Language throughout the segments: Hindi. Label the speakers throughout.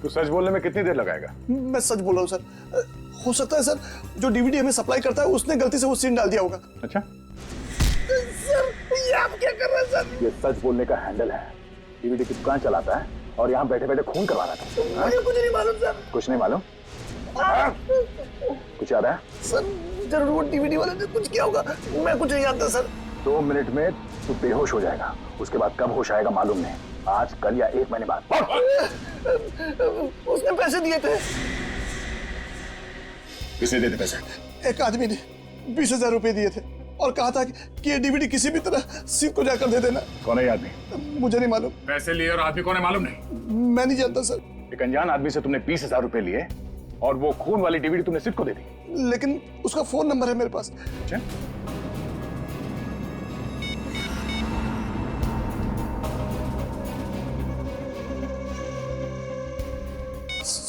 Speaker 1: तू सच बोलने में कितनी देर लगाएगा?
Speaker 2: मैं सच बोल रहा हूँ सर। हो सकता है सर जो डीवीडी हमें सप्लाई करता है उसने गलती से वो सीन डाल दिया होगा।
Speaker 1: अच्छा
Speaker 2: सर ये आप क्या कर रहे हैं सर?
Speaker 1: ये सच बोलने का हैंडल है। डीवीडी की दुकान चलाता है और यहाँ बैठे बैठे खून करवा रहा था।
Speaker 2: मुझे कुछ नहीं मालूम सर।
Speaker 1: कुछ नहीं मालूम? कुछ याद है?
Speaker 2: सर जरूर वो डीवीडी वाले ने कुछ किया होगा, मैं कुछ नहीं जानता सर।
Speaker 1: 2 मिनट में तू बेहोश हो जाएगा, उसके बाद कब होश आएगा मालूम नहीं। आज, कल या 1 महीने बाद।
Speaker 2: उसने पैसे दिए थे।
Speaker 1: किसने दिए थे पैसे?
Speaker 2: एक आदमी ने 20,000 रुपए दिए थे और कहा था कि ये डीवीडी किसी भी तरह सिंह को जाकर दे देना।
Speaker 1: कौन है आदमी?
Speaker 2: मुझे नहीं मालूम।
Speaker 1: पैसे लिए और आदमी कौन है मालूम नहीं?
Speaker 2: मैं नहीं जानता सर।
Speaker 1: एक अनजान आदमी से तुमने 20,000 रुपए लिए और वो खून वाली डीवीडी तुमने सिद्ध को दे दी।
Speaker 2: लेकिन उसका फोन नंबर है मेरे पास।
Speaker 1: अच्छा?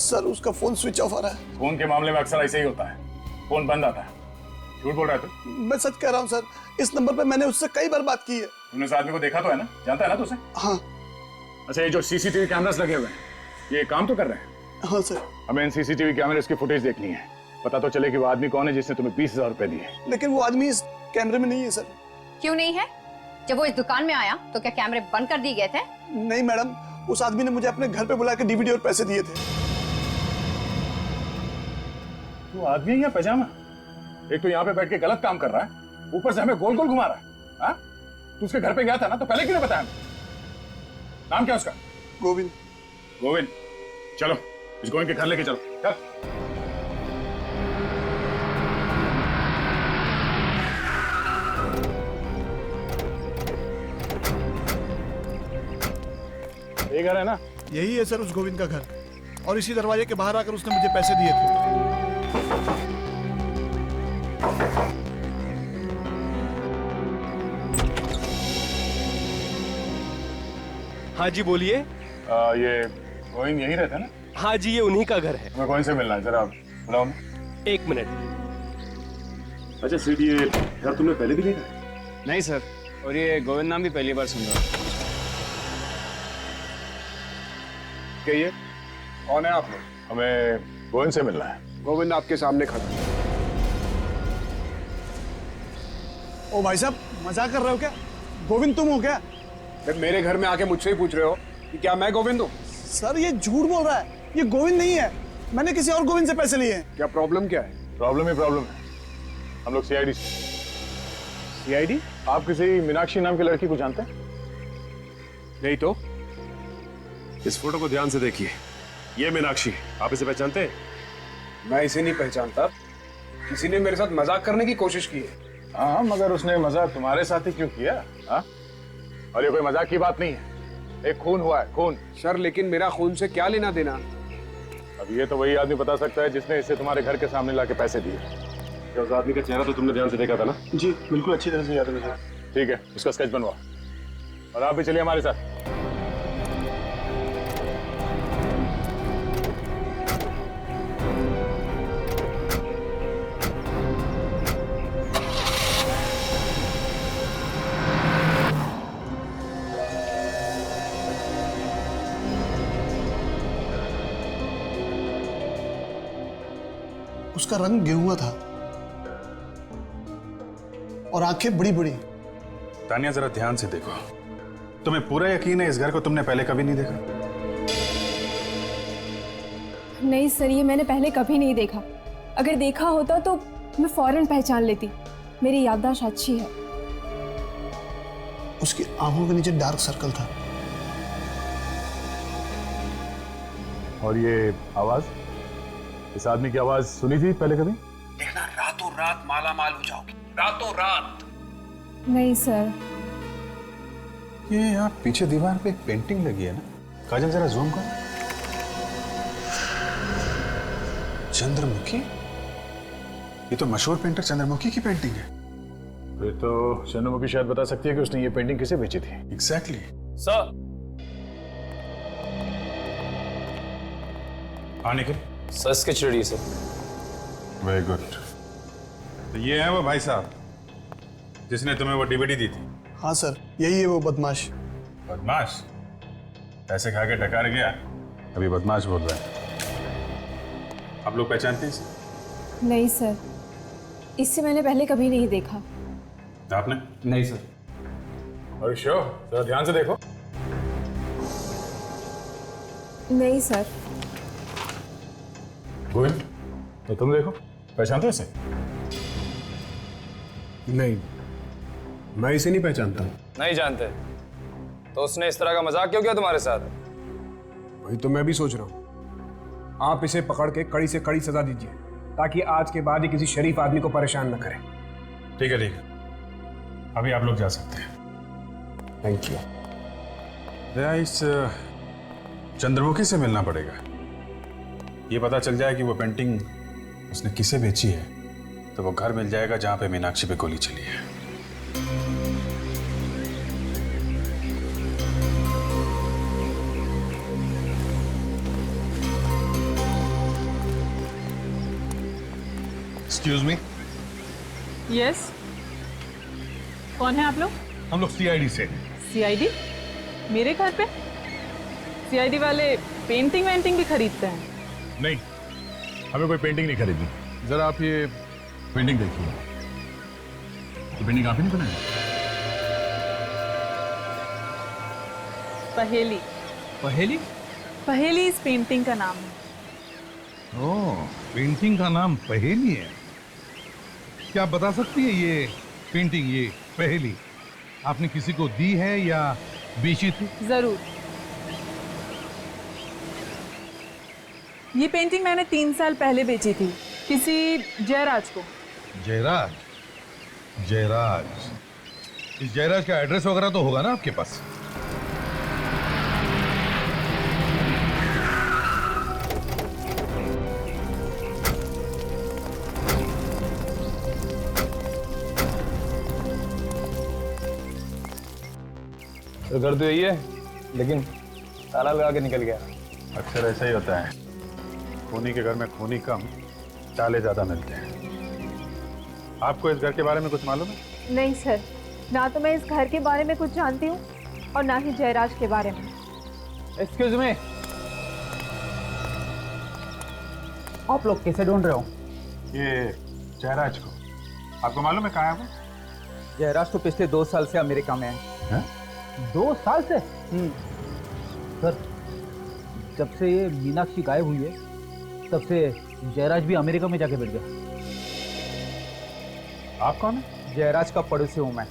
Speaker 2: सर उसका फोन स्विच ऑफ आ रहा है।
Speaker 1: फोन के मामले में अक्सर ऐसे ही होता है, फोन बंद आता है। झूठ बोल रहा है तू?
Speaker 2: मैं सच कह रहा हूँ सर, इस नंबर पे मैंने उससे कई बार बात की है।
Speaker 1: तुमने उस आदमी को देखा तो है ना? जानता है ना तू उसे?
Speaker 2: हाँ।
Speaker 1: अच्छा, ये जो सीसीटीवी कैमरास लगे हुए हैं ये काम तो कर रहे हैं?
Speaker 2: हाँ सर।
Speaker 1: हमें इन सीसीटीवी कैमरेस की फुटेज देखनी है, पता तो चले कि वो आदमी कौन है जिसने तुम्हें 20,000 रुपए दिए।
Speaker 2: लेकिन वो आदमी इस कैमरे में नहीं है सर।
Speaker 3: क्यों नहीं है? जब वो इस दुकान में आया तो क्या कैमरे बंद कर दिए गए थे?
Speaker 2: नहीं मैडम, उस आदमी ने मुझे अपने घर पे बुला के डीवीडी और पैसे दिए थे।
Speaker 1: तू आदमी है या पैजामा? एक तो यहाँ पे बैठ के गलत काम कर रहा है, ऊपर से हमें गोल गोल घुमा रहा है। हाँ? तू उसके घर पे गया था ना, तो पहले क्यों नहीं बताया? नाम क्या उसका?
Speaker 2: गोविंद।
Speaker 1: गोविंद, चलो इस गोविंद के घर लेके चलो। चल। ये घर है ना?
Speaker 2: यही है सर उस गोविंद का घर, और इसी दरवाजे के बाहर आकर उसने मुझे पैसे दिए थे।
Speaker 4: हाँ जी बोलिए।
Speaker 1: ये गोविंद यहीं रहता है ना?
Speaker 4: हाँ जी ये उन्हीं का घर है।
Speaker 1: हमें गोविंद से मिलना है, जरा बुलाओ।
Speaker 4: 1 मिनट।
Speaker 1: अच्छा सीधी, ये घर तुमने पहले भी देखा है?
Speaker 5: नहीं सर, और ये गोविंद नाम भी पहली बार सुन रहा हूँ।
Speaker 1: क्या ये कौन है आप लोग? हमें गोविंद से मिलना है।
Speaker 6: गोविंद आपके सामने खड़ा है।
Speaker 2: ओ भाई साहब, मजाक कर रहे हो क्या? गोविंद तुम हो क्या?
Speaker 6: फिर मेरे घर में आके मुझसे ही पूछ रहे हो कि क्या मैं गोविंद हूँ?
Speaker 2: सर ये झूठ बोल रहा है, ये गोविंद नहीं है। मैंने किसी और गोविंद से पैसे लिए हैं।
Speaker 6: क्या प्रॉब्लम क्या है?
Speaker 1: प्रॉब्लम ही प्रॉब्लम है। हम लोग सीआईडी।
Speaker 6: सीआईडी?
Speaker 1: आप किसी मीनाक्षी नाम की लड़की को जानते हैं?
Speaker 6: नहीं तो।
Speaker 7: इस फोटो को ध्यान से देखिए, ये मीनाक्षी, आप इसे पहचानते हैं?
Speaker 6: मैं इसे नहीं पहचानता। किसी ने मेरे साथ मजाक करने की कोशिश की है।
Speaker 1: हाँ, मगर उसने मजाक तुम्हारे साथ ही क्यों किया? हाँ? और ये कोई मजाक की बात नहीं है, एक खून हुआ है, खून।
Speaker 6: सर लेकिन मेरा खून से क्या लेना देना?
Speaker 1: अब ये तो वही आदमी बता सकता है जिसने इसे तुम्हारे घर के सामने लाके पैसे दिए।
Speaker 7: क्या उस आदमी का चेहरा तो तुमने ध्यान से देखा था ना?
Speaker 2: जी बिल्कुल, अच्छी तरह से याद है मुझे।
Speaker 1: ठीक है, उसका स्केच बनवाओ और आप भी चलिए हमारे साथ।
Speaker 2: उसका रंग गेहुआ था और आंखें बड़ी बड़ी।
Speaker 8: तानिया जरा ध्यान से देखो, तुम्हें पूरा यकीन है इस घर को तुमने पहले कभी नहीं देखा?
Speaker 9: नहीं सर, ये मैंने पहले कभी नहीं देखा। अगर देखा होता तो मैं फौरन पहचान लेती। मेरी याददाश्त अच्छी है।
Speaker 2: उसकी आंखों के नीचे डार्क सर्कल था।
Speaker 1: और ये आवाज, इस आदमी की आवाज सुनी थी पहले कभी?
Speaker 6: देखना रातों रात माला माल हो जाओगी, रातों रात।
Speaker 9: नहीं सर।
Speaker 8: ये यहाँ पीछे दीवार पे एक पेंटिंग लगी है ना, काजल जरा जूम कर। चंद्रमुखी, ये तो मशहूर पेंटर चंद्रमुखी की पेंटिंग है।
Speaker 1: फिर तो चंद्रमुखी शायद बता सकती है कि उसने ये पेंटिंग किसे बेची थी।
Speaker 8: एग्जैक्टली।
Speaker 4: सर
Speaker 8: हाँ निखिल,
Speaker 4: सर स्केच रेडी है सर।
Speaker 8: Very good. तो ये है वो भाई साहब जिसने तुम्हें वो डीवीडी दी थी?
Speaker 2: हाँ सर, यही है वो बदमाश।
Speaker 8: बदमाश? पैसे खा के डकार गया, अभी बदमाश बोल रहे हैं। आप लोग पहचानते हैं इसे?
Speaker 9: नहीं सर, इससे मैंने पहले कभी नहीं देखा।
Speaker 8: आपने?
Speaker 5: नहीं सर।
Speaker 8: और श्योर, जरा ध्यान से देखो।
Speaker 9: नहीं सर।
Speaker 8: गोविंद, तो तुम देखो, पहचानते हो इसे?
Speaker 6: नहीं, मैं इसे नहीं पहचानता।
Speaker 5: नहीं जानते तो उसने इस तरह का मजाक क्यों किया तुम्हारे साथ?
Speaker 6: वही तो मैं भी सोच रहा हूँ। आप इसे पकड़ के कड़ी से कड़ी सजा दीजिए ताकि आज के बाद ही किसी शरीफ आदमी को परेशान न करे।
Speaker 8: ठीक है, ठीक है, अभी आप लोग जा सकते हैं।
Speaker 6: Thank you.
Speaker 8: दया, इस चंद्रमुखी से मिलना पड़ेगा। ये पता चल जाए कि वो पेंटिंग उसने किसे बेची है तो वो घर मिल जाएगा जहां पे मीनाक्षी पे गोली चली है।
Speaker 10: एक्सक्यूज मी,
Speaker 11: यस, कौन है आप लोग?
Speaker 10: हम लोग सीआईडी से।
Speaker 11: सीआईडी? मेरे घर पे? सीआईडी वाले पेंटिंग वेंटिंग भी खरीदते हैं?
Speaker 10: नहीं, हमें कोई पेंटिंग नहीं खरीदनी। जरा आप ये पेंटिंग देखिए। ये पेंटिंग आप ही नहीं बनाई?
Speaker 11: पहेली।
Speaker 10: पहेली?
Speaker 11: पहेली इस पेंटिंग का नाम है।
Speaker 10: ओह, पेंटिंग का नाम पहेली है। क्या आप बता सकती है ये पेंटिंग, ये पहेली आपने किसी को दी है या बेची थी?
Speaker 11: जरूर। ये पेंटिंग मैंने 3 साल पहले बेची थी किसी जयराज को।
Speaker 10: जयराज? जयराज, इस जयराज का एड्रेस वगैरह तो होगा ना आपके पास?
Speaker 5: तो घर तो यही है, लेकिन ताला लगा के निकल गया।
Speaker 8: अक्सर ऐसा ही होता है, खूनी के घर में खूनी कम, चाले ज्यादा मिलते हैं। आपको इस घर के बारे में कुछ मालूम है?
Speaker 9: नहीं सर, ना तो मैं इस घर के बारे में कुछ जानती हूँ और ना ही जयराज के बारे में।
Speaker 5: एक्सक्यूज मी, आप लोग कैसे ढूंढ रहे हो?
Speaker 8: ये जयराज को आपको मालूम है कहाँ है वो?
Speaker 5: जयराज तो पिछले 2 साल से अमेरिका में है।
Speaker 8: हैं?
Speaker 5: 2 साल से? सर, जब से ये मीनाक्षी गायब हुई है तब से जयराज भी अमेरिका में जाके बैठ गया।
Speaker 8: आप कौन है?
Speaker 5: जयराज का पड़ोसी हूँ मैं,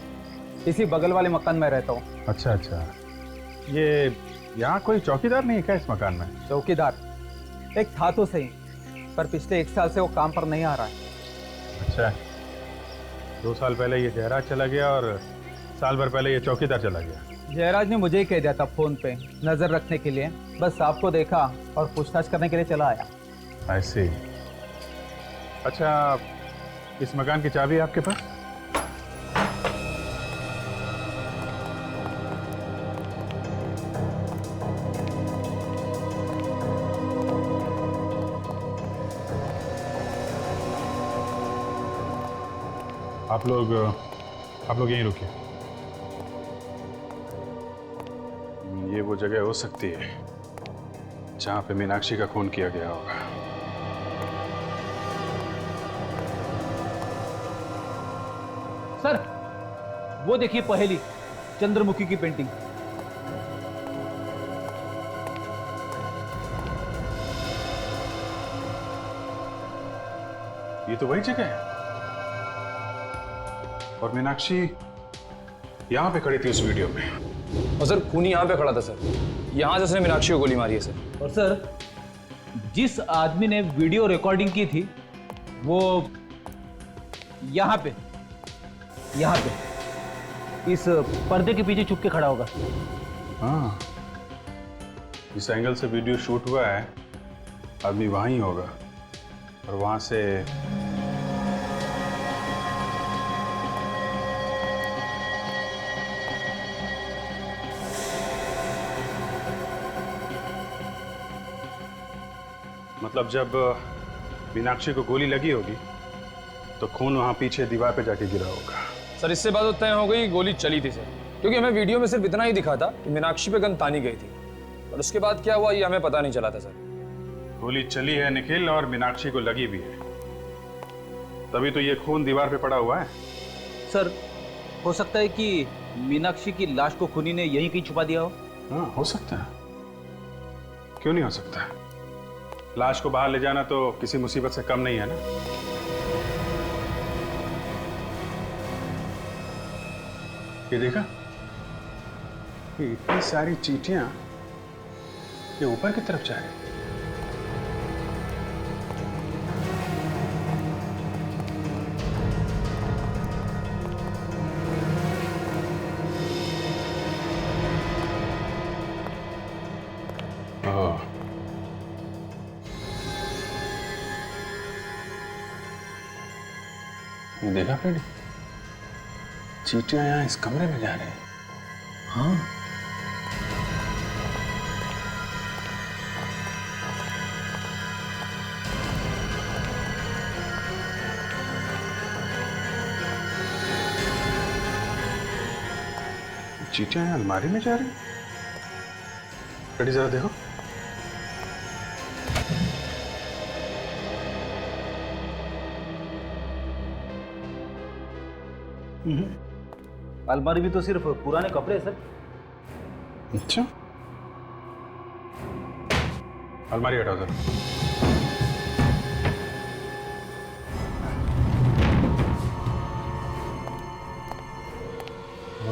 Speaker 5: इसी बगल वाले मकान में रहता हूँ।
Speaker 8: अच्छा अच्छा, ये यहाँ कोई चौकीदार नहीं है क्या इस मकान में?
Speaker 5: चौकीदार एक था तो सही, पर पिछले 1 साल से वो काम पर नहीं आ रहा है।
Speaker 8: अच्छा, 2 साल पहले ये जयराज चला गया और साल भर पहले ये चौकीदार चला गया।
Speaker 5: जयराज ने मुझे ही कह दिया था फोन पे नजर रखने के लिए, बस आपको देखा और पूछताछ करने के लिए चला आया।
Speaker 8: ऐसे? अच्छा, इस मकान की चाबी है आपके पास? आप लोग यहीं रुकिए। ये वो जगह हो सकती है जहां पे मीनाक्षी का खून किया गया होगा।
Speaker 5: सर, वो देखिए पहेली, चंद्रमुखी की पेंटिंग।
Speaker 8: ये तो वही जगह है और मीनाक्षी यहां पे खड़ी थी उस वीडियो में।
Speaker 5: और सर, खूनी यहाँ पे खड़ा था सर, यहाँ से उसने मीनाक्षी को गोली मारी है सर। और सर, जिस आदमी ने वीडियो रिकॉर्डिंग की थी वो यहाँ पे इस पर्दे के पीछे छुप के खड़ा होगा।
Speaker 8: हाँ, इस एंगल से वीडियो शूट हुआ है, आदमी वहां ही होगा और वहां से मतलब जब मीनाक्षी को गोली लगी होगी तो खून वहां पीछे दीवार पे जाके गिरा होगा।
Speaker 5: सर, इससे बात तो तय हो गई गोली चली थी सर, क्योंकि हमें वीडियो में सिर्फ इतना ही दिखा था कि मीनाक्षी पे गन तानी गई थी, और उसके बाद क्या हुआ ये हमें पता नहीं चला था सर।
Speaker 8: गोली चली है निखिल और मीनाक्षी को लगी भी है, तभी तो ये खून दीवार पे पड़ा हुआ है।
Speaker 5: सर हो सकता है कि मीनाक्षी की लाश को खूनी ने यहीं कहीं छुपा दिया हो।
Speaker 8: हाँ हो सकता है, क्यों नहीं हो सकता। लाश को बाहर ले जाना तो किसी मुसीबत से कम नहीं है ना। ये देखा, ये इतनी सारी चींटियां ये ऊपर की तरफ जा रही हैं। ओह, ये देखा फ्रेडी, चींटियां यहाँ इस कमरे में जा रहे हैं। हाँ चींटियां यहाँ अलमारी में जा रही हैं। फ्रेडी जरा देखो।
Speaker 5: अलमारी भी तो सिर्फ पुराने कपड़े हैं सर।
Speaker 8: अच्छा, अलमारी हटाओ जरा।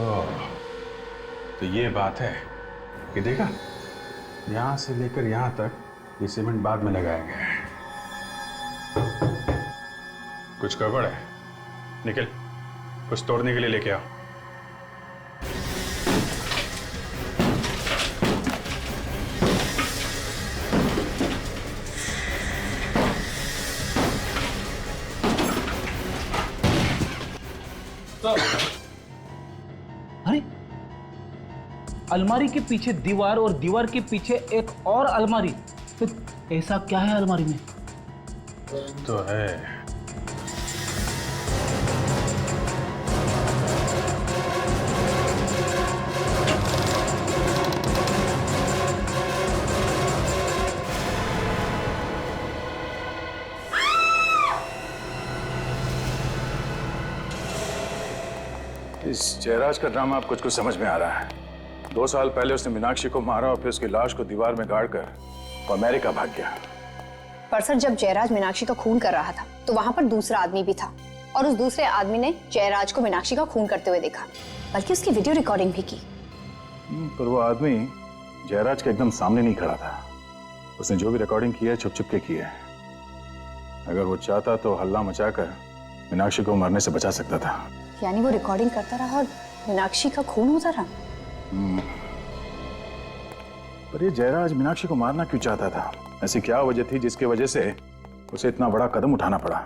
Speaker 8: ओह, तो ये बात है। ये देखा, यहां से लेकर यहां तक ये सीमेंट बाद में लगाया गया है। कुछ गड़बड़ है। निखिल, कुछ तोड़ने के लिए लेके आओ।
Speaker 5: अरे अलमारी के पीछे दीवार और दीवार के पीछे एक और अलमारी, तो ऐसा क्या है अलमारी में?
Speaker 8: तो है
Speaker 1: इस जयराज का ड्रामा अब कुछ समझ में आ रहा है। 2 साल पहले उसने मीनाक्षी को मारा और फिर उसकी लाश को दीवार में गाड़कर वो अमेरिका भाग गया।
Speaker 3: पर सर, जब जयराज मीनाक्षी का खून कर रहा था तो वहां पर दूसरा आदमी भी था और उस दूसरे आदमी ने जयराज को मीनाक्षी का खून करते हुए देखा, बल्कि उसकी वीडियो रिकॉर्डिंग भी की।
Speaker 1: पर वो आदमी जयराज के एकदम सामने नहीं खड़ा था। उसने जो भी रिकॉर्डिंग की है छुप छुप के की है। अगर वो चाहता तो हल्ला मचाकर मीनाक्षी को मरने से बचा सकता था।
Speaker 3: यानी वो रिकॉर्डिंग करता रहा और मीनाक्षी का खून होता रहा।
Speaker 1: पर ये जयराज मीनाक्षी को मारना क्यों चाहता था? ऐसी क्या वजह थी जिसकी वजह से उसे इतना बड़ा कदम उठाना पड़ा?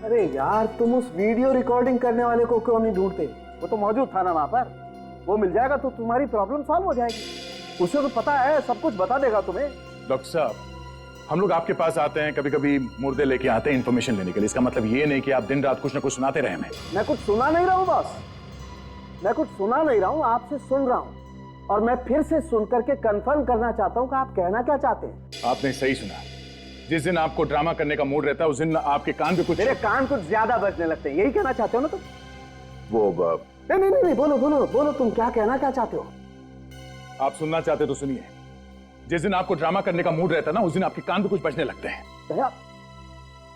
Speaker 2: अरे यार, तुम उस वीडियो रिकॉर्डिंग करने वाले को क्यों नहीं ढूंढते? वो तो मौजूद था ना वहां पर। वो मिल जाएगा तो तुम्हारी प्रॉब्लम सॉल्व हो जाएगी। उसे तो पता है, सब कुछ बता देगा तुम्हें।
Speaker 1: डॉक्टर साहब, हम लोग आपके पास आते हैं, कभी कभी मुर्दे लेके आते हैं इन्फॉर्मेशन लेने के लिए। इसका मतलब ये नहीं कि आप दिन रात कुछ ना कुछ सुनाते रहे हमें।
Speaker 2: मैं कुछ सुना नहीं रहा हूँ बॉस, मैं कुछ सुना नहीं रहा हूँ, आपसे सुन रहा हूँ। और मैं फिर से सुन करके कंफर्म करना चाहता हूँ कि आप कहना क्या चाहते हैं।
Speaker 1: आपने सही सुना। जिस दिन आपको ड्रामा करने का मूड रहता है उस दिन आपके कान पे कुछ,
Speaker 2: मेरे कान कुछ ज्यादा बजने लगते हैं। यही कहना चाहते हो ना तुम?
Speaker 1: वो
Speaker 2: नहीं, बोलो बोलो बोलो, तुम क्या कहना क्या चाहते हो?
Speaker 1: आप सुनना चाहते तो सुनिए। जिस दिन आपको ड्रामा करने का मूड रहता है ना, उस दिन आपके कान पे कुछ बजने लगते हैं।
Speaker 2: दया,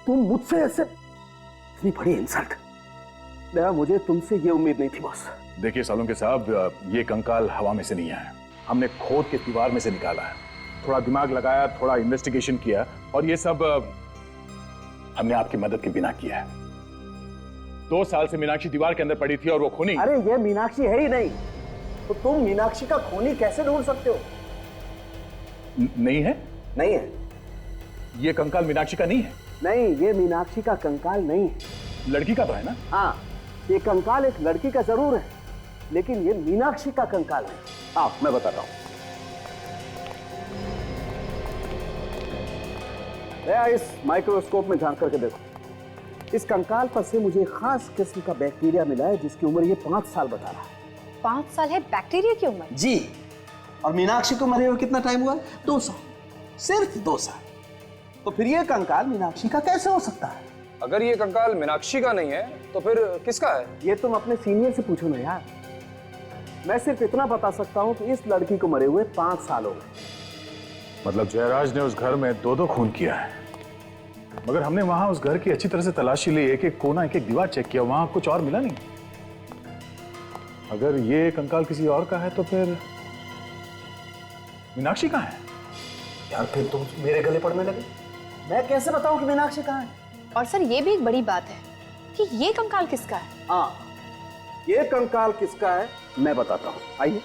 Speaker 2: तुम मुझसे ऐसे, इतनी बड़ी इंसल्ट। दया, मुझे तुमसे ये उम्मीद नहीं थी बॉस।
Speaker 1: देखिए सालुंके साहब, ये कंकाल हवा में से नहीं आया। हमने खोद के दीवार में से निकाला है। थोड़ा दिमाग लगाया, थोड़ा इन्वेस्टिगेशन किया और ये सब हमने आपकी मदद के बिना किया है। 2 साल से मीनाक्षी दीवार के अंदर पड़ी थी और वो खूनी।
Speaker 2: अरे ये मीनाक्षी है ही नहीं, तो तुम मीनाक्षी का खूनी कैसे ढूंढ सकते हो?
Speaker 1: नहीं है?
Speaker 2: नहीं है।
Speaker 1: ये कंकाल मीनाक्षी का नहीं है?
Speaker 2: नहीं, ये मीनाक्षी का कंकाल नहीं है।
Speaker 1: लड़की का तो है ना? हाँ,
Speaker 2: ये कंकाल एक लड़की का जरूर है, लेकिन ये मीनाक्षी का कंकाल है। आओ मैं बताता हूं। इस माइक्रोस्कोप में झांक करके देखो। इस कंकाल पर से मुझे खास किस्म का बैक्टीरिया मिला है जिसकी उम्र ये 5 साल बता रहा है।
Speaker 3: 5 साल है बैक्टीरिया की उम्र?
Speaker 2: जी, और मीनाक्षी को मरे हुए कितना टाइम हुआ? 2 साल, सिर्फ 2 साल। तो फिर ये कंकाल मीनाक्षी का कैसे हो सकता है?
Speaker 5: अगर ये कंकाल मीनाक्षी का नहीं है तो फिर किसका है?
Speaker 2: ये तुम अपने सीनियर से पूछो ना यार। मैं सिर्फ इतना बता सकता हूँ कि इस लड़की को मरे हुए 5 साल हो गए।
Speaker 1: मतलब जयराज ने उस घर में 2-2 खून किया है, मगर हमने वहां उस घर की अच्छी तरह से तलाशी ली, एक-एक कोना, एक-एक दीवार चेक किया, वहां कुछ और मिला नहीं। अगर ये कंकाल किसी और का है तो फिर मीनाक्षी कहाँ है?
Speaker 2: यार फिर तुम मेरे गले पड़ने लगे। मैं कैसे बताऊं कि मीनाक्षी कहाँ है?
Speaker 3: और सर ये भी एक बड़ी बात है कि ये कंकाल किसका है।
Speaker 2: हाँ, ये कंकाल किसका है मैं बताता हूँ, आइए।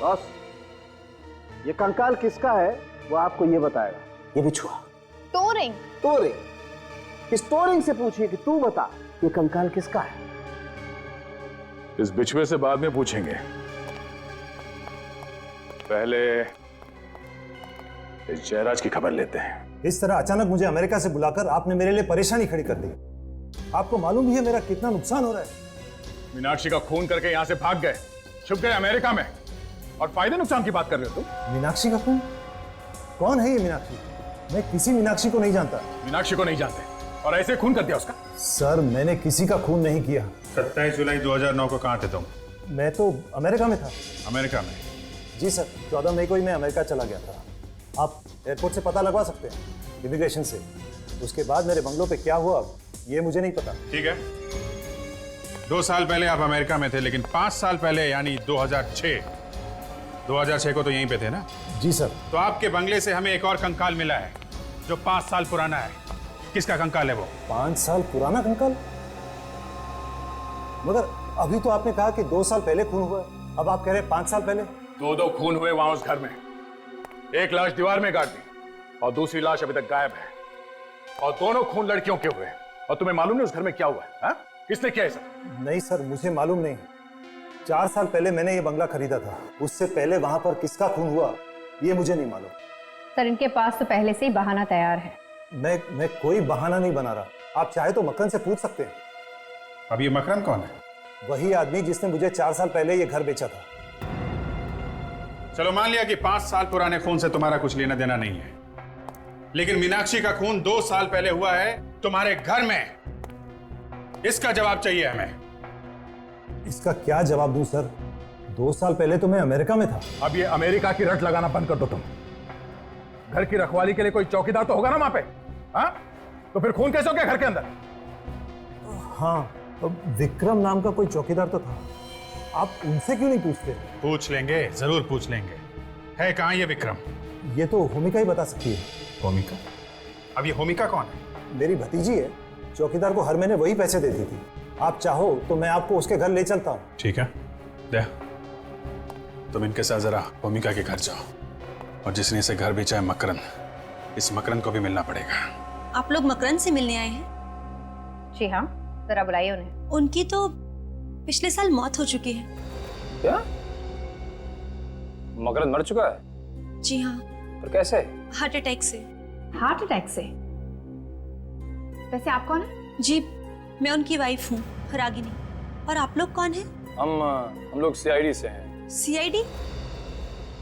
Speaker 2: बॉस, ये कंकाल किसका है वो आपको ये बताएगा। ये बिछुआ
Speaker 3: टोरिंग।
Speaker 2: इस टोरिंग से पूछिए कि तू बता ये कंकाल किसका है।
Speaker 1: इस बिछुए से बाद में पूछेंगे, पहले इस जयराज की खबर लेते हैं।
Speaker 12: इस तरह अचानक मुझे अमेरिका से बुलाकर आपने मेरे लिए परेशानी खड़ी कर दी। आपको मालूम भी है मेरा कितना नुकसान हो रहा है।
Speaker 1: मीनाक्षी का खून करके यहां से भाग गए, छुप गए अमेरिका में, और फायदे नुकसान की बात कर रहे हो तुम।
Speaker 12: मीनाक्षी का खून? कौन है ये मीनाक्षी? मैं किसी मीनाक्षी को नहीं जानता।
Speaker 1: मीनाक्षी को नहीं जानते और ऐसे खून कर दिया उसका?
Speaker 12: सर मैंने किसी का खून नहीं किया।
Speaker 8: 27 जुलाई 2009 को कहाँ थे तुम?
Speaker 12: मैं तो अमेरिका में था।
Speaker 8: अमेरिका में?
Speaker 12: जी सर, 14 मई को ही मैं अमेरिका चला गया था। आप एयरपोर्ट से पता लगवा सकते हैं, इमिग्रेशन से। उसके बाद मेरे बंगलों पे क्या हुआ ये मुझे नहीं पता।
Speaker 8: ठीक है, 2 साल पहले आप अमेरिका में थे, लेकिन 5 साल पहले यानी 2006 को तो यहीं पे थे ना?
Speaker 12: जी सर।
Speaker 8: तो आपके बंगले से हमें एक और कंकाल मिला है जो 5 साल पुराना है। किसका कंकाल है वो?
Speaker 12: 5 साल पुराना कंकाल? मगर अभी तो आपने कहा कि 2 साल पहले खून हुआ है, अब आप कह रहे हैं 5 साल पहले।
Speaker 1: 2-2 खून हुए वहां उस घर में। एक लाश दीवार में गाड़ दी और दूसरी लाश अभी तक गायब है, और दोनों खून लड़कियों के हुए। और तुम्हें मालूम नहीं उस घर में क्या हुआ है? हा? किसने किया ऐसा?
Speaker 12: नहीं सर, मुझे मालूम नहीं। 4 साल पहले मैंने ये बंगला खरीदा था, उससे पहले वहां पर किसका खून हुआ ये मुझे नहीं मालूम।
Speaker 3: सर इनके पास तो पहले से ही बहाना तैयार है।
Speaker 12: मैं कोई बहाना नहीं बना रहा। आप चाहे तो मकरन से पूछ सकते हैं।
Speaker 8: अब ये मकरन कौन है?
Speaker 12: वही आदमी जिसने मुझे 4 साल पहले ये घर बेचा था।
Speaker 8: चलो मान लिया कि 5 साल पुराने खून से तुम्हारा कुछ लेना देना नहीं है, लेकिन मीनाक्षी का खून 2 साल पहले हुआ है तुम्हारे घर में। इसका जवाब चाहिए हमें।
Speaker 12: इसका क्या जवाब दूं सर? 2 साल पहले तो मैं अमेरिका में था।
Speaker 1: अब ये अमेरिका की रट लगाना बंद कर दो तुम। घर की रखवाली के लिए कोई चौकीदार तो होगा ना वहां पे? हाँ? तो फिर खून कैसे हो गया घर के अंदर?
Speaker 12: हाँ, विक्रम नाम का कोई चौकीदार तो था। आप उनसे क्यों नहीं पूछते?
Speaker 8: पूछ लेंगे, जरूर पूछ लेंगे। है कहाँ ये विक्रम?
Speaker 12: ये तो होमिका ही बता सकती है।
Speaker 8: होमिका? अब ये होमिका कौन है?
Speaker 12: मेरी भतीजी है। चौकीदार को हर महीने वही पैसे देती थी। आप चाहो तो मैं आपको उसके घर ले चलता हूँ।
Speaker 8: ठीक है, दे। तुम इनके साथ जरा होमिका के घर जाओ, और जिसने इसे घर बेचा है मकरन, इस मकरन को भी मिलना पड़ेगा।
Speaker 13: आप लोग मकरन से मिलने आए हैं?
Speaker 3: जी हाँ, जरा बुलाइए उन्हें।
Speaker 13: उनकी तो पिछले साल मौत हो चुकी है।
Speaker 5: क्या? मकरन मर चुका है?
Speaker 13: जी हाँ।
Speaker 5: पर कैसे?
Speaker 13: हार्ट अटैक से।
Speaker 3: हार्ट अटैक से? वैसे आप कौन है?
Speaker 13: जी, मैं उनकी वाइफ हूँ, रागिनी। और आप लोग कौन हैं?
Speaker 5: हम लोग सीआईडी से हैं।
Speaker 13: सीआईडी?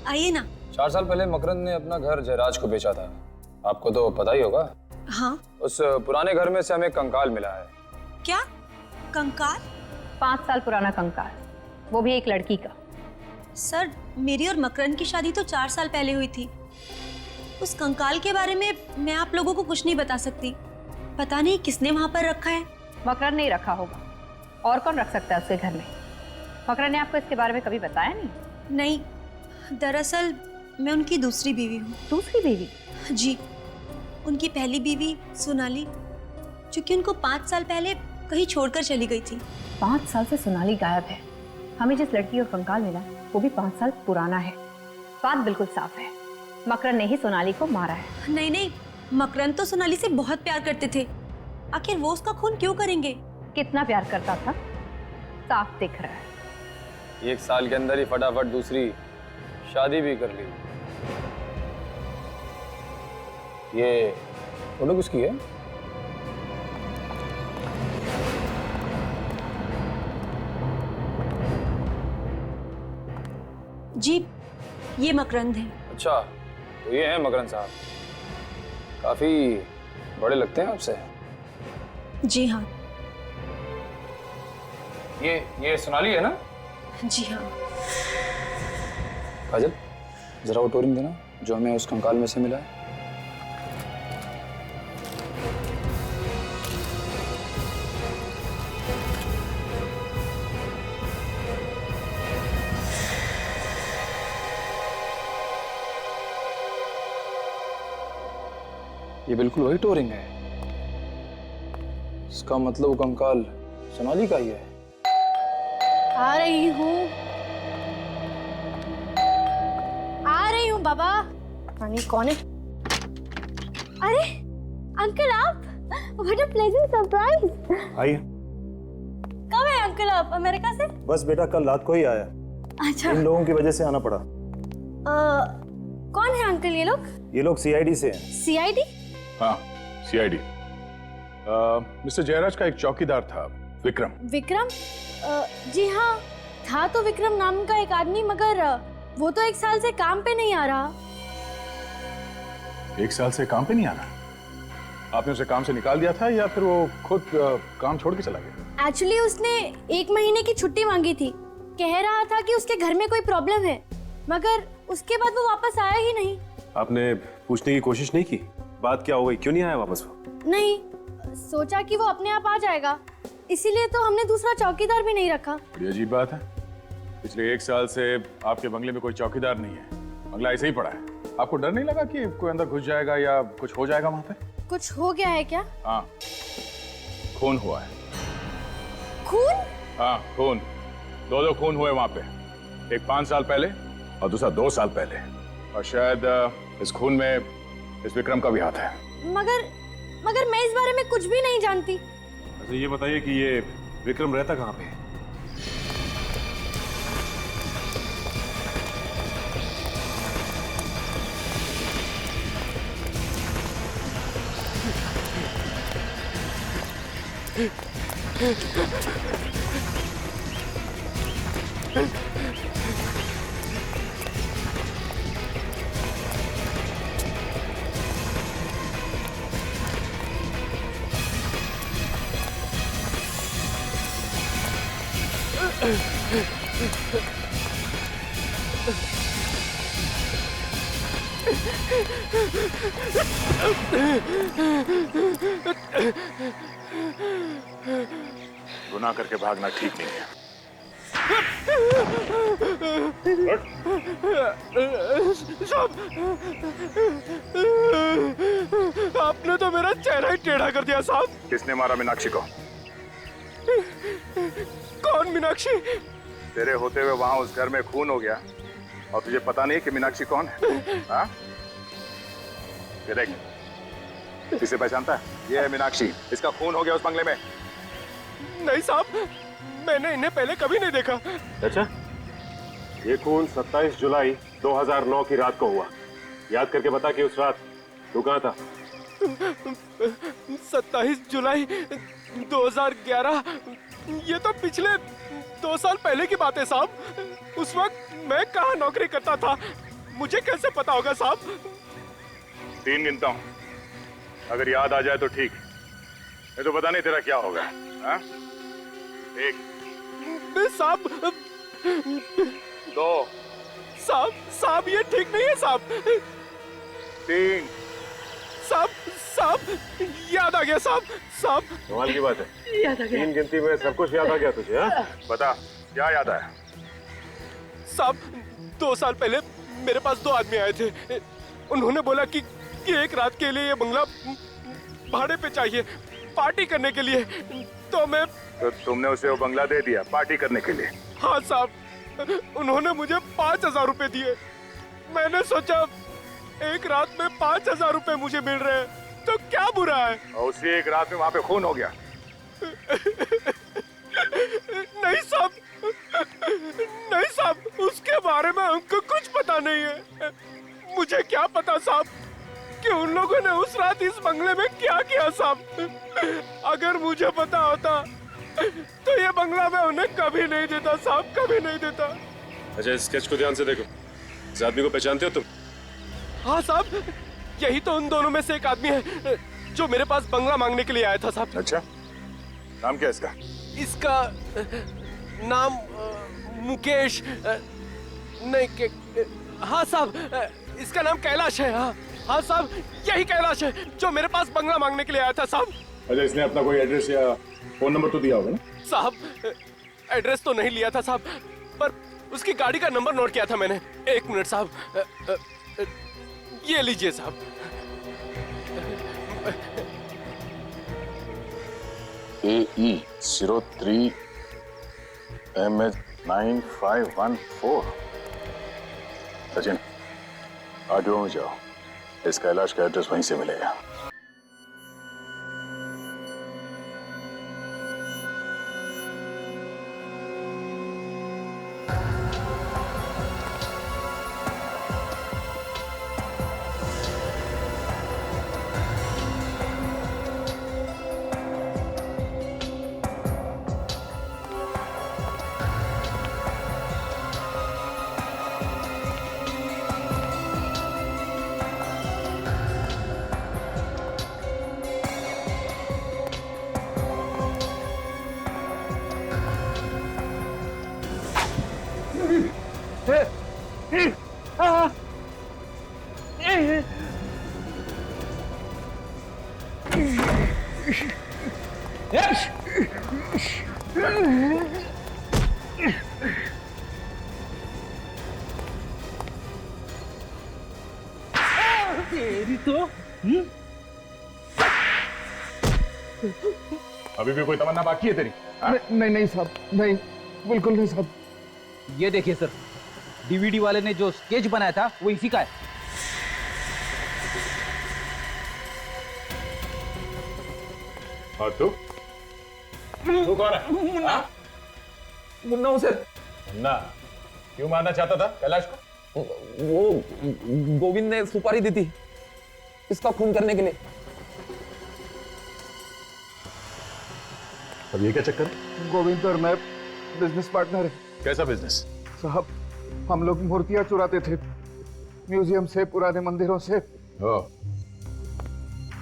Speaker 13: आइए ना।
Speaker 5: 4 साल पहले मकरन ने अपना घर जयराज को बेचा था, आपको तो पता ही होगा।
Speaker 13: हाँ।
Speaker 5: उस पुराने घर में से हमें कंकाल मिला है।
Speaker 13: क्या कंकाल?
Speaker 3: 5 साल पुराना कंकाल, वो भी एक लड़की का।
Speaker 13: सर, मेरी और मकरन की शादी तो 4 साल पहले हुई थी। उस कंकाल के बारे में मैं आप लोगों को कुछ नहीं बता सकती। पता नहीं किसने वहां पर रखा है।
Speaker 3: मकरन नहीं रखा होगा, और कौन रख सकता है उसके घर में? मकरन ने आपको इसके बारे में कभी बताया नहीं?
Speaker 13: नहीं, दरअसल मैं उनकी दूसरी बीवी हूँ।
Speaker 3: दूसरी बीवी?
Speaker 13: जी, उनकी पहली बीवी सोनाली, जो कि उनको 5 साल पहले कहीं छोड़कर चली गई थी।
Speaker 3: 5 साल से सोनाली गायब है। हमें जिस लड़की का कंकाल मिला वो भी 5 साल पुराना है। बात बिल्कुल साफ है, मकरन ने ही सोनाली को मारा है।
Speaker 13: नहीं नहीं, मकरन तो सोनाली से बहुत प्यार करते थे। आखिर वो उसका खून क्यों करेंगे?
Speaker 3: कितना प्यार करता था साफ दिख रहा है।
Speaker 5: 1 साल के अंदर ही फटाफट दूसरी शादी भी कर ली। ये फोटो किसकी है?
Speaker 13: जी, ये मकरंद है।
Speaker 5: अच्छा, तो ये है मकरंद साहब। काफी बड़े लगते हैं आपसे।
Speaker 13: जी हाँ।
Speaker 5: ये सोनाली है ना?
Speaker 13: जी हाँ।
Speaker 5: काजल, जरा वो टोरिंग देना जो हमें उस कंकाल में से मिला है। ये बिल्कुल वही टोरिंग है। इसका मतलब वो कंकाल सोनाली का ही है।
Speaker 9: आ रही हूँ बाबा। पानी कौन है? अरे अंकल आप, व्हाट अ प्लेजेंट सरप्राइज।
Speaker 12: आइए।
Speaker 9: कब है अंकल आप अमेरिका से?
Speaker 12: बस बेटा कल रात को ही आया।
Speaker 9: अच्छा।
Speaker 12: इन लोगों की वजह से आना पड़ा।
Speaker 9: कौन है अंकल ये लोग?
Speaker 12: ये लोग सीआईडी से हैं।
Speaker 9: सीआईडी?
Speaker 1: हाँ, सीआईडी। मिस्टर जयराज का एक चौकीदार था, विक्रम।
Speaker 9: विक्रम? जी हाँ, था तो विक्रम नाम का एक आदमी, मगर वो तो 1 साल से काम पे नहीं आ रहा।
Speaker 1: 1 साल से काम पे नहीं आ रहा? आपने उसे काम से निकाल दिया था या फिर वो खुद काम छोड़ के चला गया?
Speaker 9: एक्चुअली उसने 1 महीने की छुट्टी मांगी थी। कह रहा था कि उसके घर में कोई प्रॉब्लम है, मगर उसके बाद वो वापस आया ही नहीं।
Speaker 7: आपने पूछने की कोशिश नहीं की बात क्या हो गई, क्यों नहीं आया वापस वो?
Speaker 9: नहीं, सोचा कि वो अपने आप आ जाएगा, इसीलिए तो हमने दूसरा चौकीदार भी नहीं रखा।
Speaker 1: बड़ी अजीब बात है। पिछले 1 साल से आपके बंगले में कोई चौकीदार नहीं है, बंगला ऐसे ही पड़ा है। आपको डर नहीं लगा कि कोई अंदर घुस जाएगा या कुछ हो जाएगा वहां पे?
Speaker 9: कुछ हो गया है क्या?
Speaker 1: हाँ, खून हुआ है।
Speaker 9: खून?
Speaker 1: हाँ, खून। 2 खून हुए वहां पे। एक 5 साल पहले और दूसरा 2 साल पहले। और शायद इस खून में इस विक्रम का भी हाथ है।
Speaker 9: मगर मैं इस बारे में कुछ भी नहीं जानती।
Speaker 7: अच्छा ये बताइए कि ये विक्रम रहता कहाँ पे है?
Speaker 1: गुनाह करके भागना ठीक नहीं है।
Speaker 4: आपने तो मेरा चेहरा ही टेढ़ा कर दिया साहब।
Speaker 1: किसने मारा मीनाक्षी को?
Speaker 4: कौन मीनाक्षी?
Speaker 1: तेरे होते हुए वहां उस घर में खून हो गया और तुझे पता नहीं कि मीनाक्षी कौन है? हाँ? ये देख, इसे पहचानता है? ये है मीनाक्षी। इसका खून हो गया उस बंगले में।
Speaker 4: नहीं साहब, मैंने इन्हें पहले कभी नहीं देखा।
Speaker 7: अच्छा, ये खून 27 जुलाई 2009 की रात को हुआ। याद करके बता कि उस रात तू कहाँ था?
Speaker 4: 27 जुलाई 2011। ये तो पिछले 2 साल पहले की बात है साहब। उस वक्त मैं कहाँ नौकरी करता था, मुझे कैसे पता होगा साहब?
Speaker 1: 3 गिनता हूँ, अगर याद आ जाए तो ठीक, नहीं तो पता नहीं तेरा क्या होगा। हाँ? 1
Speaker 4: साहब।
Speaker 1: 2
Speaker 4: साहब ये ठीक नहीं है साहब।
Speaker 1: 3
Speaker 4: साहब याद आ गया साहब।
Speaker 7: कमाल की बात है,
Speaker 4: याद आ गया।
Speaker 7: 3 गिनती में सब कुछ याद आ गया तुझे? हाँ?
Speaker 1: बता क्या याद आया?
Speaker 4: साहब 2 साल पहले मेरे पास 2 आदमी आए थे। उन्होंने बोला कि एक रात के लिए ये बंगला भाड़े पे चाहिए, पार्टी करने के लिए। तो
Speaker 1: तुमने उसे वो बंगला दे दिया पार्टी करने के लिए?
Speaker 4: हाँ साहब, उन्होंने मुझे 5000 रुपए दिए। मैंने सोचा एक रात में 5000 रुपए मुझे मिल रहे हैं तो क्या बुरा है।
Speaker 1: और उसी एक रात में वहां पे खून हो गया?
Speaker 4: नहीं साहब, उसके बारे में हमको कुछ पता नहीं है। मुझे क्या पता साहब, कि उन लोगों ने उस रात इस बंगले में क्या किया साहब। अगर मुझे पता होता तो ये बंगला मैं उन्हें कभी नहीं देता साहब, कभी नहीं देता।
Speaker 7: अच्छा, इस स्केच को ध्यान से देखो। इस आदमी को पहचानते हो तुम?
Speaker 4: हाँ साहब, यही तो उन दोनों में से एक आदमी है जो मेरे पास बंगला मांगने के लिए आया था साहब।
Speaker 1: अच्छा, नाम क्या है इसका?
Speaker 4: इसका नाम मुकेश नहीं हाँ साहब, इसका नाम कैलाश है। हाँ हाँ साहब, यही कैलाश है जो मेरे पास बंगला मांगने के लिए आया था साहब।
Speaker 1: अच्छा, इसने अपना कोई एड्रेस या फोन नंबर तो दिया होगा ना?
Speaker 4: साहब, एड्रेस तो नहीं लिया था साहब, पर उसकी गाड़ी का नंबर नोट किया था मैंने। एक मिनट साहब, ये लीजिए साहब।
Speaker 1: AE 03 MH 9514। सचिन, आरटीओ में जाओ, इस कैलाश का एड्रेस वहीं से मिलेगा। अभी भी कोई तमन्ना बाकी है तेरी?
Speaker 2: नहीं साहब, नहीं, बिल्कुल नहीं साहब।
Speaker 5: ये देखिए सर, डीवीडी वाले ने जो स्केच बनाया था वो इसी का है।
Speaker 1: और तू कौन है?
Speaker 2: मुन्ना हूं सर।
Speaker 1: मुन्ना? क्यों मारना चाहता था कैलाश को?
Speaker 2: वो गोविंद ने सुपारी दी थी इसका खून करने के लिए।
Speaker 1: अब ये क्या चक्कर है?
Speaker 2: गोविंद और मैं बिजनेस पार्टनर है।
Speaker 1: कैसा बिजनेस?
Speaker 2: साहब, हम लोग मूर्तियां चुराते थे म्यूजियम से, पुराने मंदिरों से।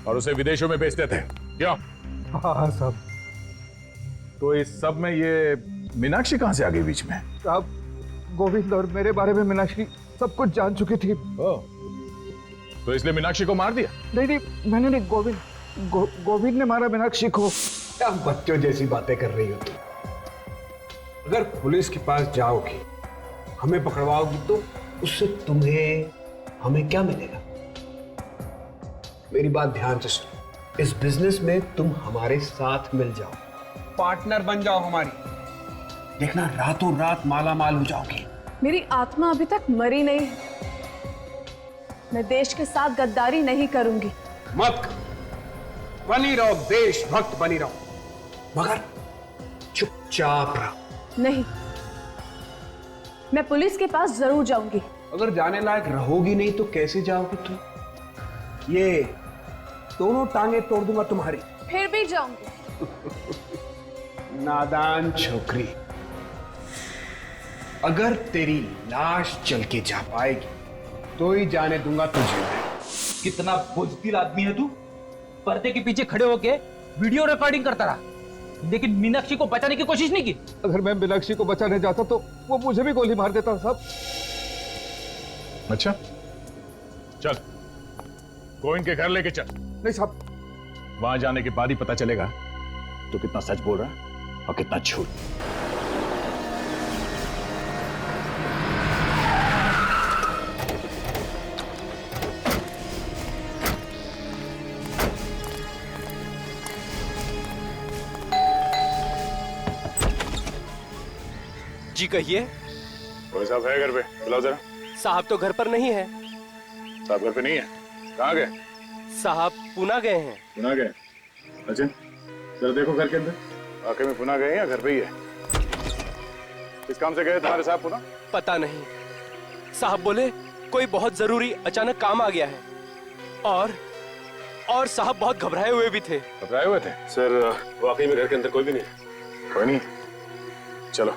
Speaker 1: और उसे विदेशों में बेचते थे, क्यों?
Speaker 2: हाँ साहब।
Speaker 1: तो इस सब में ये मीनाक्षी कहां से आ गई बीच में?
Speaker 2: साहब, गोविंद और मेरे बारे में मीनाक्षी सब कुछ जान चुकी थी।
Speaker 1: तो इसलिए मीनाक्षी को मार दिया?
Speaker 2: नहीं, मैंने नहीं, गोविंद ने मारा मीनाक्षी को।
Speaker 6: क्या बच्चों जैसी बातें कर रही हो तुम? अगर पुलिस के पास जाओगी, हमें पकड़वाओगी, तो उससे तुम्हें हमें क्या मिलेगा? मेरी बात ध्यान से सुनो। इस बिजनेस में तुम हमारे साथ मिल जाओ, पार्टनर बन जाओ हमारी, देखना रातों रात माला माल हो जाओगी।
Speaker 9: मेरी आत्मा अभी तक मरी नहीं। मैं देश के साथ गद्दारी नहीं करूंगी।
Speaker 6: मत बनी रहो, देशभक्त बनी रहो, मगर चुपचाप रहो।
Speaker 9: नहीं, मैं पुलिस के पास जरूर जाऊंगी।
Speaker 6: अगर जाने लायक रहोगी नहीं तो कैसे जाओगी तुम? ये दोनों टांगे तोड़ दूंगा तुम्हारी।
Speaker 9: फिर भी जाऊंगी।
Speaker 6: नादान छोकरी, अगर तेरी लाश चल के जा पाएगी तो ही जाने दूंगा तुझे।
Speaker 5: कितना बुज़दिल आदमी है तू। पर्दे के पीछे खड़े होके वीडियो रिकॉर्डिंग करता रहा, लेकिन मीनाक्षी को बचाने की कोशिश नहीं की।
Speaker 2: अगर मैं मीनाक्षी को बचाने जाता तो वो मुझे भी गोली मार देता साहब।
Speaker 1: अच्छा, चल गोविंद के घर लेके चल।
Speaker 2: नहीं साहब,
Speaker 1: वहां जाने के बाद ही पता चलेगा तो कितना सच बोल रहा है और कितना झूठ।
Speaker 4: जी कहिए।
Speaker 1: कोई साहब है घर पे? बुलाओ जरा।
Speaker 4: साहब तो घर पर नहीं है।
Speaker 1: साहब घर पे नहीं है? कहाँ गए?
Speaker 4: साहब पुणे गए हैं।
Speaker 1: पुणे गए? अच्छा, जरा देखो घर के अंदर, वाकई में पुणे गए या घर पे ही है? किस काम से गए तुम्हारे साहब पुणे?
Speaker 4: पता नहीं, साहब बोले कोई बहुत जरूरी अचानक काम आ गया है। और साहब बहुत घबराए हुए भी थे।
Speaker 1: घबराए हुए थे?
Speaker 7: सर वाकई में घर के अंदर कोई भी नहीं।
Speaker 1: कोई नहीं, चलो।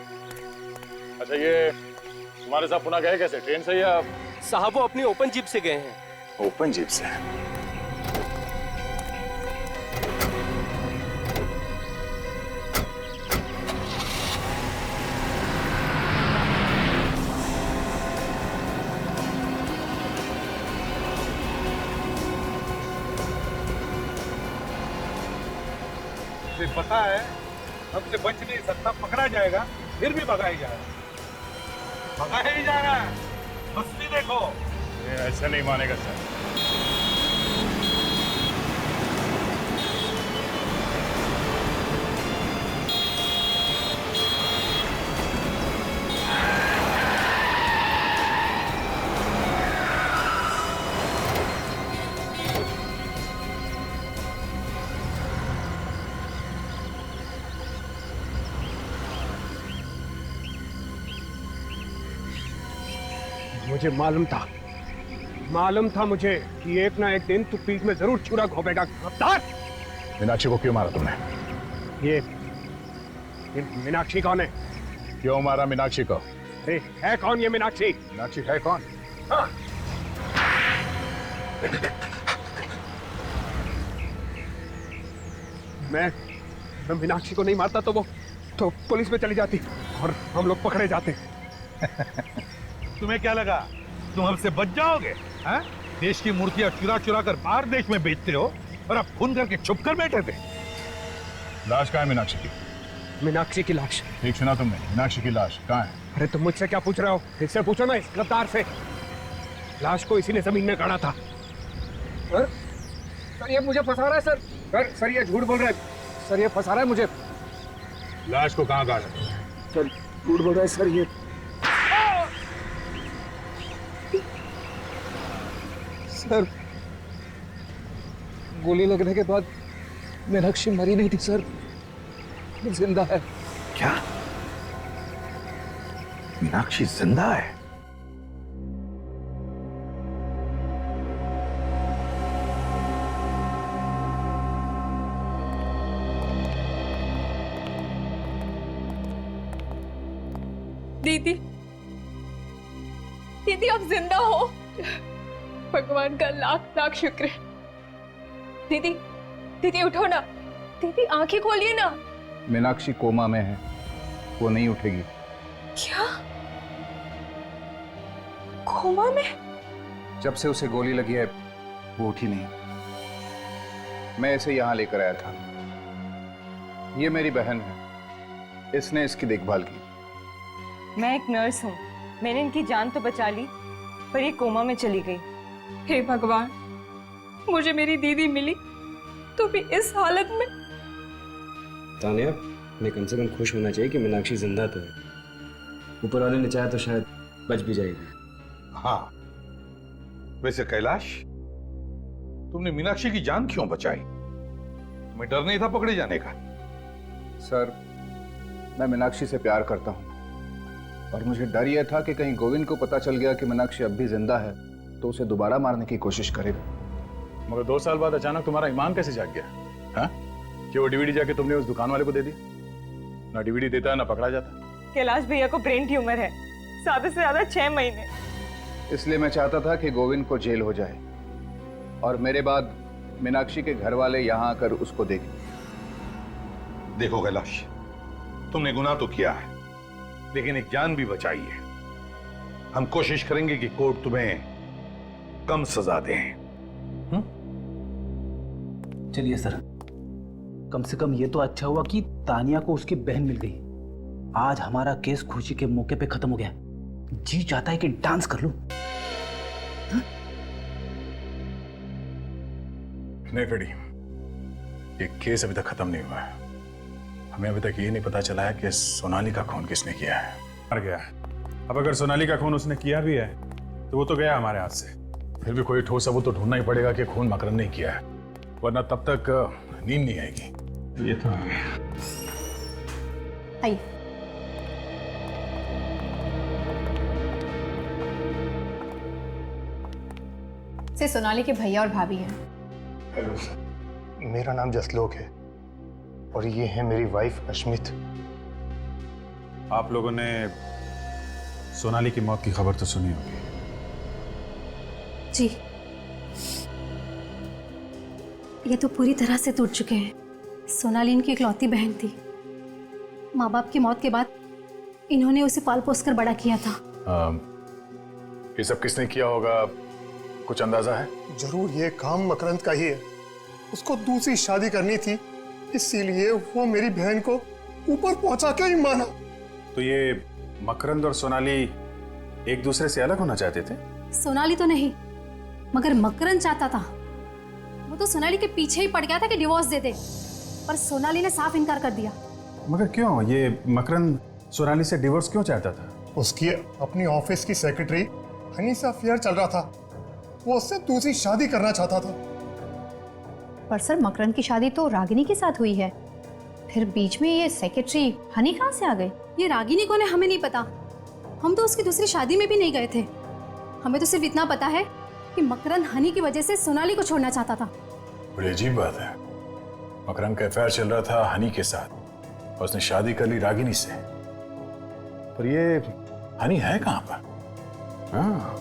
Speaker 1: अच्छा, ये तुम्हारे साथ पुणे गए कैसे, ट्रेन से या?
Speaker 4: साहब वो अपनी ओपन जीप से गए हैं।
Speaker 1: ओपन जीप से?
Speaker 10: पता है हमसे बच नहीं सकता, पकड़ा जाएगा, फिर भी भगाया जाएगा, भगाया ही जा रहा है। मस्ती देखो।
Speaker 1: ये ऐसा नहीं मानेगा सर।
Speaker 6: मुझे मालूम था मुझे कि एक ना एक दिन तू पीठ में जरूर छुरा घोंपेगा। गद्दार!
Speaker 1: मीनाक्षी को क्यों मारा तुमने?
Speaker 6: ये मीनाक्षी कौन है?
Speaker 1: क्यों मारा मीनाक्षी को?
Speaker 6: अरे है कौन ये मीनाक्षी?
Speaker 1: मीनाक्षी है कौन?
Speaker 6: हाँ। मैं मीनाक्षी को नहीं मारता तो पुलिस में चली जाती और हम लोग पकड़े जाते।
Speaker 10: तुम्हें क्या लगा तुम हमसे बच जाओगे? हाँ? देश की मूर्तियां चुरा चुरा कर बाहर देश में बेचते हो और अब खून करके छुप कर बैठे थे।
Speaker 1: लाश कहाँ है मीनाक्षी की?
Speaker 6: मीनाक्षी की लाश?
Speaker 1: ठीक सुना तुमने, मीनाक्षी की लाश कहाँ है?
Speaker 6: अरे तुम मुझसे क्या पूछ रहे हो? इससे पूछो ना, इस गद्दार से। लाश को इसी ने जमीन में गाड़ा था। सर ये मुझे फंसा रहा है सर। सर ये झूठ बोल रहा है। सर ये फंसा रहा है मुझे।
Speaker 1: लाश को कहाँ गाड़ा?
Speaker 6: सर झूठ बोल रहा है सर ये। सर गोली लगने के बाद मीनाक्षी मरी नहीं थी सर, जिंदा है।
Speaker 1: क्या? मीनाक्षी जिंदा है?
Speaker 9: दीदी, दीदी आप जिंदा हो, भगवान का लाख लाख शुक्र है। दीदी, दीदी उठो ना, दीदी आंखें खोलिए ना।
Speaker 5: मीनाक्षी कोमा में है, वो नहीं उठेगी।
Speaker 9: क्या? कोमा में?
Speaker 5: जब से उसे गोली लगी है वो उठी नहीं। मैं इसे यहाँ लेकर आया था। ये मेरी बहन है, इसने इसकी देखभाल की।
Speaker 11: मैं एक नर्स हूँ, मैंने इनकी जान तो बचा ली, पर ये कोमा में चली गई।
Speaker 9: हे भगवान, मुझे मेरी दीदी मिली तो भी इस हालत में।
Speaker 14: तान्या, मैं कम से कम खुश होना चाहिए कि मीनाक्षी जिंदा तो है। ऊपर वाले ने चाहा तो शायद बच भी जाएगी।
Speaker 10: हाँ, वैसे कैलाश, तुमने मीनाक्षी की जान क्यों बचाई? तुम्हें डर नहीं था पकड़े जाने का?
Speaker 5: सर, मैं मीनाक्षी से प्यार करता हूँ और मुझे डर यह था कि कहीं गोविंद को पता चल गया कि मीनाक्षी अब भी जिंदा है तो उसे दोबारा मारने की कोशिश करेगा।
Speaker 1: मगर 2 साल बाद अचानक तुम्हारा ईमान कैसे जाग गया? हाँ? कि वो डीवीडी जाके तुमने उस दुकान वाले को दे दी? ना डीवीडी देता ना पकड़ा जाता।
Speaker 11: कैलाश भैया को ब्रेन ट्यूमर है, ज्यादा से ज्यादा 6 महीने।
Speaker 5: इसलिए मैं चाहता था कि गोविंद को जेल हो जाए और मेरे बाद मीनाक्षी के घर वाले यहाँ आकर उसको देखें।
Speaker 10: देखो कैलाश, तुमने गुनाह तो किया है, लेकिन एक जान भी बचाई है। हम कोशिश करेंगे कि कोर्ट तुम्हें कम सजा दे।
Speaker 15: चलिए सर, कम से कम ये तो अच्छा हुआ कि तानिया को उसकी बहन मिल गई। आज हमारा केस खुशी के मौके पे खत्म हो गया। जी चाहता है कि डांस कर लूं।
Speaker 1: नहीं फ्रेडी, ये केस अभी तक खत्म नहीं हुआ है। हमें अभी तक ये नहीं पता चला है कि सोनाली का खून किसने किया है। मर गया है। अब अगर सोनाली का खून उसने किया भी है तो वो तो गया हमारे हाथ से। फिर भी कोई ठोस सबूत तो ढूंढना ही पड़ेगा कि खून मकरन ने किया है, वरना तब तक नींद नहीं आएगी। ये तो
Speaker 3: आइए। से सोनाली के भैया और भाभी हैं।
Speaker 12: हेलो सर, मेरा नाम जसलोक है और ये है मेरी वाइफ अश्मित।
Speaker 8: आप लोगों ने सोनाली की मौत की खबर तो सुनी होगी।
Speaker 13: जी, ये तो पूरी तरह से टूट चुके हैं। सोनाली इनकी इकलौती बहन थी। माँ बाप की मौत के बाद इन्होंने उसे पाल पोस कर बड़ा किया था।
Speaker 1: ये सब किसने किया होगा, कुछ अंदाजा है?
Speaker 12: जरूर ये काम मकरंद का ही है। उसको दूसरी शादी करनी थी, इसीलिए वो मेरी बहन को ऊपर पहुंचा के ही माना।
Speaker 8: तो ये मकरंद और सोनाली एक दूसरे से अलग होना चाहते थे?
Speaker 13: सोनाली तो नहीं, मगर मकरंद चाहता था। वो तो सोनाली के पीछे ही पड़ गया था कि डिवोर्स दे दे, पर सोनाली ने साफ इनकार कर दिया।
Speaker 8: मगर क्यों? ये मकरंद सोनाली से डिवोर्स क्यों चाहता था?
Speaker 12: उसकी अपनी ऑफिस की सेक्रेटरी हनी से अफेयर चल रहा था, वो उससे दूसरी शादी करना चाहता था।
Speaker 3: पर सर, मकरंद की शादी तो रागिनी के साथ हुई है, फिर बीच में ये सेक्रेटरी हनी कहाँ से आ गई?
Speaker 13: ये रागिनी कौन है हमें नहीं पता। हम तो उसकी दूसरी शादी में भी नहीं गए थे। हमें तो सिर्फ इतना पता है कि मकरंद हनी की वजह से सोनाली को छोड़ना चाहता था।
Speaker 1: बड़ी अजीब बात है, मकरंद का अफेयर चल रहा था हनी के साथ और उसने शादी कर ली रागिनी से। पर ये हनी है कहां पर? हाँ,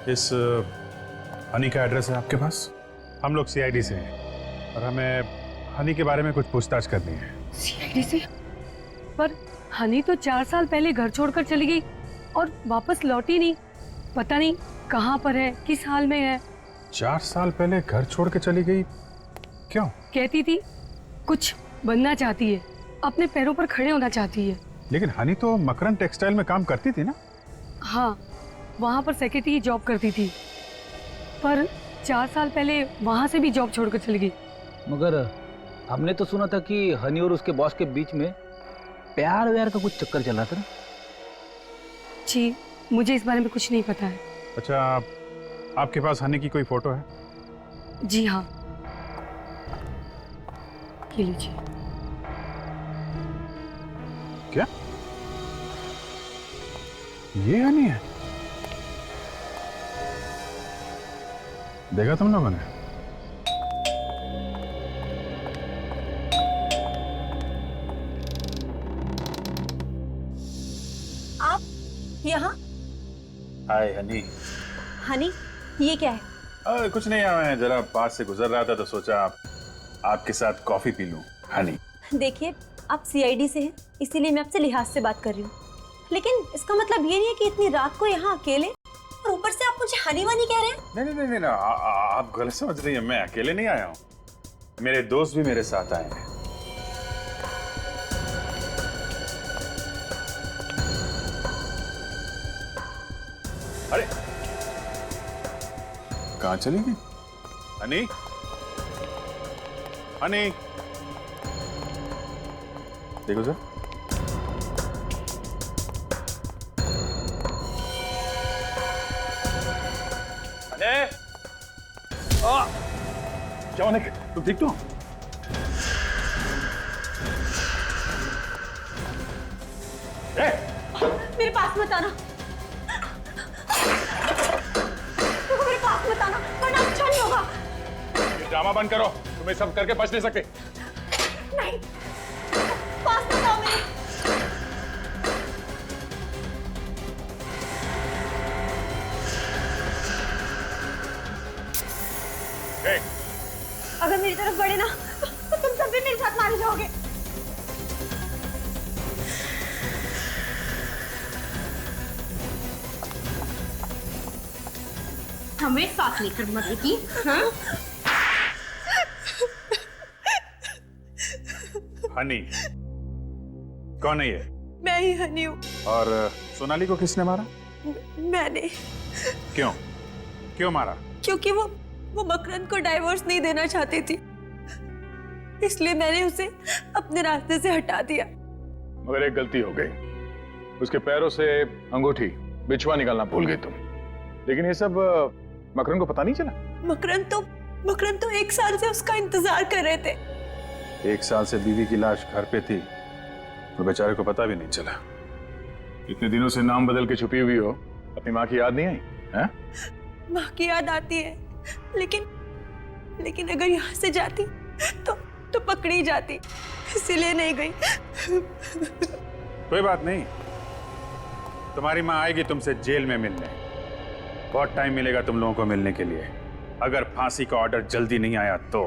Speaker 8: इस हनी का एड्रेस है आपके पास? हम लोग सीआईडी से हैं और हमें हनी के बारे में कुछ पूछताछ करनी है।
Speaker 16: सीआईडी से? पर हनी तो 4 साल पहले घर छोड़कर चली गई और वापस लौटी नहीं। पता नहीं कहाँ पर है, किस हाल में है।
Speaker 8: 4 साल पहले घर छोड़ के चली गई? क्यों?
Speaker 16: कहती थी कुछ बनना चाहती है, अपने पैरों पर खड़े होना चाहती है।
Speaker 8: लेकिन हनी तो मकरंद टेक्सटाइल में काम करती थी ना?
Speaker 16: हाँ, वहाँ पर सेक्रेटरी जॉब करती थी, पर 4 साल पहले वहाँ से भी जॉब छोड़कर चली गई।
Speaker 15: मगर हमने तो सुना था कि हनी और उसके बॉस के बीच में प्यार व्यार का कुछ चक्कर चल रहा था ना?
Speaker 16: जी, मुझे इस बारे में कुछ नहीं पता है।
Speaker 8: अच्छा, आपके पास हनी की कोई फोटो है?
Speaker 16: जी हाँ, ये लीजिए।
Speaker 8: क्या ये हनी है? देखा तुम लोगों ने?
Speaker 13: आप यहाँ?
Speaker 8: हाय हनी।
Speaker 13: हनी, ये क्या है?
Speaker 8: कुछ नहीं, मैं जरा पास से गुजर रहा था तो सोचा आपके साथ कॉफी पी लूं। हनी,
Speaker 13: देखिए, आप सीआईडी से हैं, इसीलिए मैं आपसे लिहाज से बात कर रही हूँ। लेकिन इसका मतलब ये नहीं है कि इतनी रात को यहाँ अकेले, और ऊपर से आप मुझे हनी वानी कह रहे हैं।
Speaker 8: नहीं, आप गलत समझ रही हैं। मैं अकेले नहीं आया हूँ, मेरे दोस्त भी मेरे साथ आए हैं। अरे कहाँ चली गई हनी? हनी, देखो सर।
Speaker 1: क्या होने? तुम ठीक तो?
Speaker 13: मेरे पास मत आना, मेरे पास मत आना, वरना अच्छा नहीं होगा।
Speaker 1: ये ड्रामा बंद करो, तुम्हें सब करके बच नहीं सकते।
Speaker 13: नहीं, पास मत आओ मेरे। अगर मेरी तरफ बढ़े ना तो तुम सब भी मेरे साथ मारे जाओगे। हमें साथ लेकर मरेगी? हाँ?
Speaker 8: हनी कौन है ये?
Speaker 16: मैं ही हनी हूँ।
Speaker 8: और सोनाली को किसने मारा?
Speaker 16: मैंने।
Speaker 8: क्यों? क्यों मारा?
Speaker 16: क्योंकि वो मकरंद को डाइवोर्स नहीं देना चाहती थी, इसलिए मैंने उसे अपने रास्ते से हटा दिया।
Speaker 1: मगर एक गलती हो गई, उसके पैरों से अंगूठी बिछुआ निकालना भूल गई तुम। लेकिन ये सब मकरंद को पता नहीं चला?
Speaker 16: मकरंद तो 1 साल से उसका इंतजार कर रहे थे।
Speaker 8: 1 साल से बीवी की लाश घर पे थी, तो बेचारे को पता भी नहीं चला। इतने दिनों से नाम बदल के छुपी हुई हो,
Speaker 1: अपनी माँ की याद नहीं आई हैं?
Speaker 13: माँ की याद आती है, लेकिन अगर यहाँ से जाती तो पकड़ी जाती, इसलिए नहीं गई।
Speaker 8: कोई बात नहीं, तुम्हारी माँ आएगी तुमसे जेल में मिलने। बहुत टाइम मिलेगा तुम लोगों को मिलने के लिए, अगर फांसी का ऑर्डर जल्दी नहीं आया तो।